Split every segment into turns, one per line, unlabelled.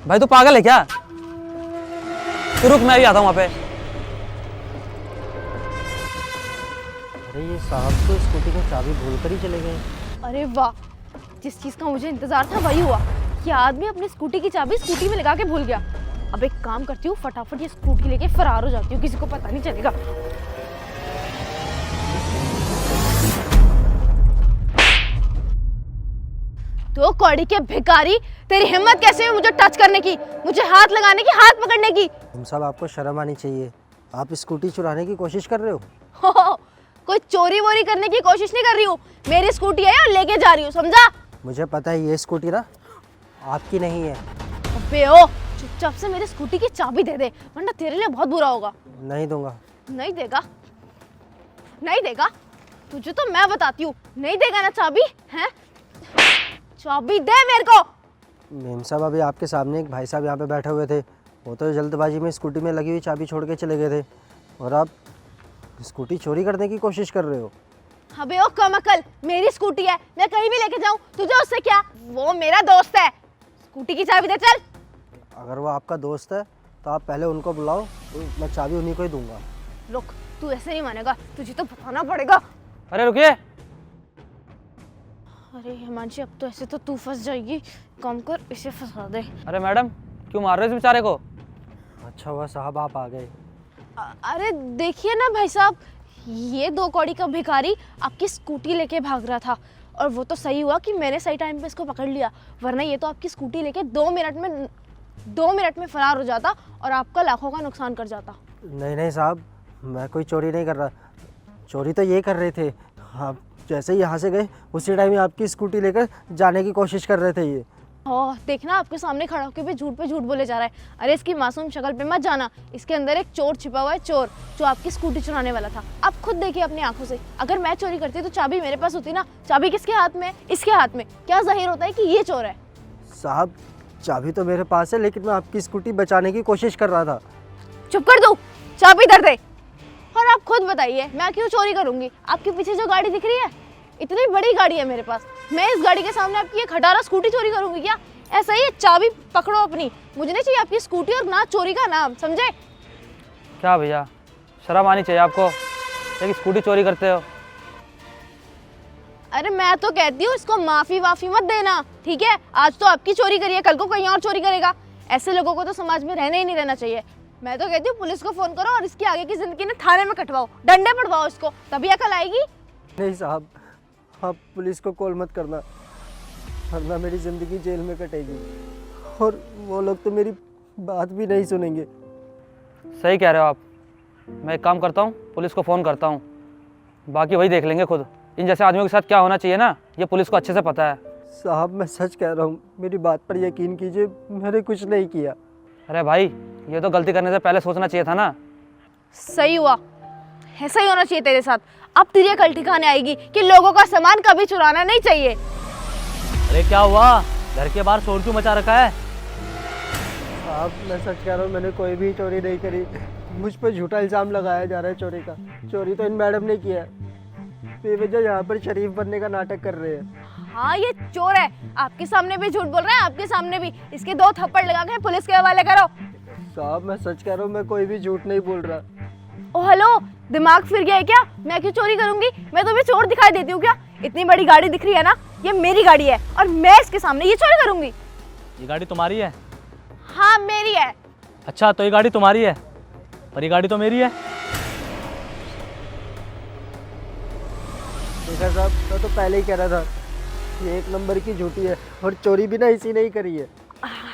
भाई तू पागल है क्या? तू रुक, मैं भी आता हूँ वहाँ पे।
अरे ये साहब तो स्कूटी की चाबी भूल कर ही चले गए।
अरे वाह, जिस चीज का मुझे इंतजार था वही हुआ। ये आदमी अपनी स्कूटी की चाबी स्कूटी में लगा के भूल गया। अब एक काम करती हूँ, फटाफट ये स्कूटी लेके फरार हो जाती हूँ, किसी को पता नहीं चलेगा। तो कौड़ी के भिखारी, तेरी हिम्मत कैसे हुई मुझे टच करने की, मुझे हाथ लगाने की, हाथ पकड़ने की?
हम साहब आपको शर्म आनी चाहिए, आप स्कूटी चुराने की कोशिश कर रहे हो।
हो, कोई चोरी वोरी करने की कोशिश नहीं कर रही हूँ। मेरी स्कूटी है और लेके जा रही हूँ, समझा?
मुझे पता है ये स्कूटी ना आपकी नहीं है।
अबे ओ, चुपचाप से मेरी स्कूटी की चाबी दे दे, वरना तेरे लिए बहुत बुरा होगा।
नहीं दूंगा।
नहीं देगा? नहीं देगा? तुझे तो मैं बताती हूँ, नहीं देगा ना चाबी? हैं? चाबी दे मेरे को।
मेम साहब अभी आपके सामने एक भाई साहब यहाँ पे बैठे हुए थे, वो तो जल्दबाजी में स्कूटी में लगी हुई चाबी छोड़ के चले गए थे और आप स्कूटी चोरी करने की कोशिश कर रहे हो।
अबे ओ कमअकल, मेरी स्कूटी है, मैं कहीं भी लेके जाऊँ, तुझे उससे क्या? वो मेरा दोस्त है। स्कूटी की चाबी दे चल।
अगर वो आपका दोस्त है तो आप पहले उनको बुलाओ, तो मैं चाबी उन्हीं को ही दूंगा।
रुक, तू ऐसे नहीं मानेगा, तुझे तो बताना पड़ेगा।
अरे रुकिए।
अरे हिमांशी, अब तो ऐसे तो तू फंस जाएगी, काम कर इसे फंसा दे।
अरे मैडम, क्यों मार रहे हो इस बेचारे को?
अच्छा हुआ साहब आप आ गए।
अरे देखिए ना भाई साहब, ये दो कौड़ी का भिखारी आपकी स्कूटी लेके भाग रहा था, और वो तो सही हुआ कि मैंने सही टाइम पे इसको पकड़ लिया, वरना ये तो आपकी स्कूटी लेके 2 मिनट में फरार हो जाता और आपका लाखों का नुकसान कर जाता।
नहीं नहीं साहब, मैं कोई चोरी नहीं कर रहा, चोरी तो ये कर रहे थे। आप जैसे ही यहाँ से गए उसी टाइम ही आपकी स्कूटी लेकर जाने की कोशिश कर रहे थे ये।
ओह देखना, आपके सामने खड़ा होकर भी झूठ पे झूठ बोले जा रहा है। अरे इसकी मासूम शक्ल पे मत जाना, इसके अंदर एक चोर छिपा हुआ है, चोर जो आपकी स्कूटी चुराने वाला था। आप खुद देखिए अपनी आंखों से, अगर मैं चोरी करती तो चाबी मेरे पास होती ना। चाबी किसके हाथ में है? इसके हाथ में। क्या जाहिर होता है कि ये चोर है?
साहब चाबी तो मेरे पास है, लेकिन मैं आपकी स्कूटी बचाने की कोशिश कर रहा था।
चुप कर दो, चाबी इधर दे। और आप खुद बताइए, मैं क्यों चोरी करूंगी? आपके पीछे जो गाड़ी दिख रही है, इतनी बड़ी गाड़ी है मेरे पास, मैं इस गाड़ी के सामने आपकी ये खटारा स्कूटी चोरी करूंगी क्या? ऐसा ही है, चाबी पकड़ो अपनी, मुझे नहीं चाहिए आपकी स्कूटी और ना चोरी का नाम, समझे?
क्या भैया, शर्म आनी चाहिए आपको, एक स्कूटी चोरी करते हो।
अरे मैं तो कहती हूँ इसको माफी वाफी मत देना, ठीक है? आज तो आपकी चोरी करी है, कल को कहीं और चोरी करेगा। ऐसे लोगों को तो समाज में रहने ही नहीं रहना चाहिए। मैं तो कहती हूँ पुलिस को फोन करो और इसकी आगे की जिंदगी ने थाने में कटवाओ, डंडे पड़वाओ इसको, तभी अकल आएगी।
नहीं साहब, आप पुलिस को कॉल मत करना, वरना मेरी ज़िंदगी जेल में कटेगी और वो लोग तो मेरी बात भी नहीं सुनेंगे।
सही कह रहे हो आप। मैं एक काम करता हूँ, पुलिस को फ़ोन करता हूँ, बाकी वही देख लेंगे खुद। इन जैसे आदमियों के साथ क्या होना चाहिए ना, ये पुलिस को अच्छे से पता है।
साहब मैं सच कह रहा हूँ, मेरी बात पर यकीन कीजिए, मैंने कुछ नहीं किया।
अरे भाई, ये तो गलती करने से पहले सोचना चाहिए था ना।
सही हुआ, ऐसा ही होना चाहिए तेरे साथ। अब तेरी अकल ठिकाने आएगी कि लोगों का सामान कभी चुराना नहीं चाहिए।
अरे क्या हुआ, घर के बाहर शोर क्यों मचा रखा है?
साहब मैं सच कह रहा हूँ, मैंने कोई भी चोरी नहीं करी, मुझ पर झूठा इल्ज़ाम लगाया जा रहा है चोरी का। चोरी तो इन मैडम ने किया है, बेवजह यहाँ पर शरीफ बनने का नाटक कर रहे हैं।
हाँ ये चोर है, आपके सामने भी झूठ बोल रहा है, आपके सामने भी। इसके 2 थप्पड़ लगा के पुलिस के हवाले करो।
साहब मैं सच कह रहा हूँ, मैं कोई भी झूठ नहीं बोल रहा।
ओ हेलो, दिमाग फिर गया है क्या? मैं क्यों चोरी करूंगी? मैं तुम्हें चोर दिखाई देती हूँ क्या? इतनी बड़ी गाड़ी दिख रही है ना, ये मेरी गाड़ी है और मैं इसके सामने ये चोरी करूंगी?
ये गाड़ी तुम्हारी है?
हाँ मेरी है।
अच्छा, तो ये गाड़ी तुम्हारी है और ये गाड़ी तो मेरी है।
देखा साहब, मैं तो पहले ही कह रहा था, ये एक नंबर की झूठी है और चोरी भी ना इसी ने ही करी है।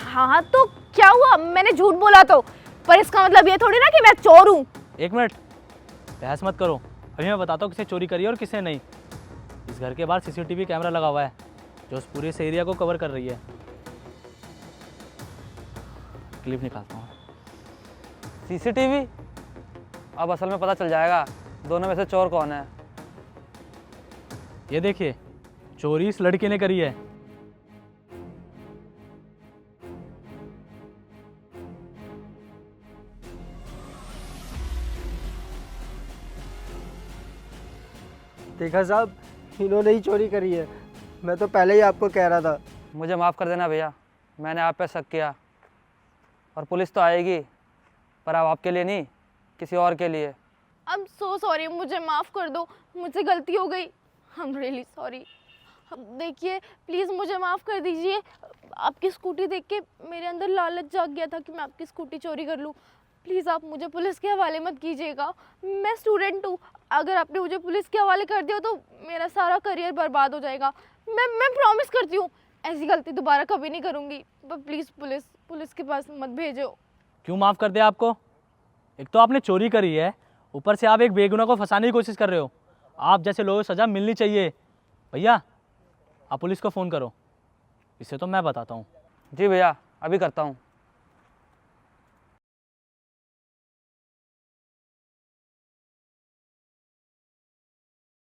हाँ तो क्या हुआ, मैंने झूठ बोला तो, पर इसका मतलब ये थोड़ी ना कि मैं चोर हूँ।
एक मिनट, बहस मत करो, अभी मैं बताता हूँ किसने चोरी करी है और किसने नहीं। इस घर के बाहर सीसीटीवी कैमरा लगा हुआ है जो उस पूरे इस एरिया को कवर कर रही है। क्लिप निकालता हूँ।
सीसीटीवी? अब असल में पता चल जाएगा दोनों में से चोर कौन है।
ये देखिए, चोरी इस लड़की ने करी है।
देखा साहब, इन्होंने ही चोरी करी है, मैं तो पहले ही आपको कह रहा था।
मुझे माफ़ कर देना भैया, मैंने आप पे शक किया। और पुलिस तो आएगी, पर अब आपके लिए नहीं, किसी और के लिए।
आई एम सो सॉरी, मुझे माफ़ कर दो, मुझसे गलती हो गई। I am really sorry. देखिए प्लीज़ मुझे माफ़ कर दीजिए। आपकी स्कूटी देख के मेरे अंदर लालच जाग गया था कि मैं आपकी स्कूटी चोरी कर लूँ। प्लीज़ आप मुझे पुलिस के हवाले मत कीजिएगा। मैं स्टूडेंट हूँ, अगर आपने मुझे पुलिस के हवाले कर दिया तो मेरा सारा करियर बर्बाद हो जाएगा। मैं प्रॉमिस करती हूँ ऐसी गलती दोबारा कभी नहीं करूँगी। पर प्लीज़ पुलिस के पास मत भेजो।
क्यों माफ़ कर दिया आपको? एक तो आपने चोरी करी है, ऊपर से आप एक बेगुनाह को फंसाने की कोशिश कर रहे हो। आप जैसे लोगों को सज़ा मिलनी चाहिए। भैया आप पुलिस को फ़ोन करो, इससे तो मैं बताता हूँ।
जी भैया, अभी करता हूँ।